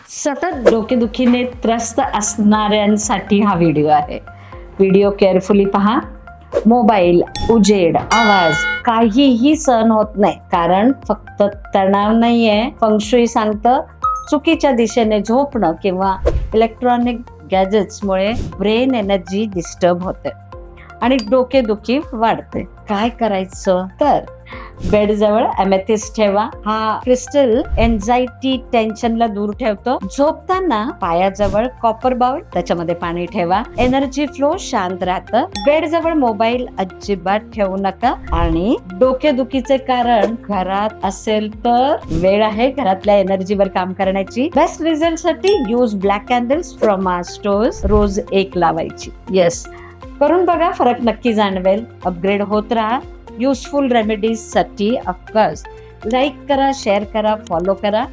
सतत डोकेदुखीने त्रस्त असणाऱ्यांसाठी हा व्हिडिओ आहे. व्हिडिओ केअरफुली पहा. मोबाईल, उजेड, आवाज काहीही सहन होत नाही, कारण फक्त तणाव नाहीये. फेंगशुई सांगतं चुकीच्या दिशेने झोपणं किंवा इलेक्ट्रॉनिक गॅजेट्समुळे ब्रेन एनर्जी डिस्टर्ब होते आणि डोकेदुखी वाढते. काय करायचं? तर बेडजवळ अमेथिस्ट ठेवा. हा क्रिस्टल एन्झायटी, टेन्शनला दूर ठेवतो. झोपताना पायाजवळ कॉपर बाउल, त्याच्यामध्ये पाणी ठेवा. एनर्जी फ्लो शांत राहतं. बेडजवळ मोबाईल अजिबात ठेवू नका. आणि डोकेदुखीचे कारण घरात असेल तर वेळ आहे घरातल्या एनर्जीवर काम करण्याची. बेस्ट रिझल्ट साठी use black candles from our stores. रोज एक लावायची. येस, करून बघा, फरक नक्की जाणवेल. अपग्रेड होत राहा युजफुल रेमेडीज साठी. ऑफकोर्स लाईक करा, शेअर करा, फॉलो करा.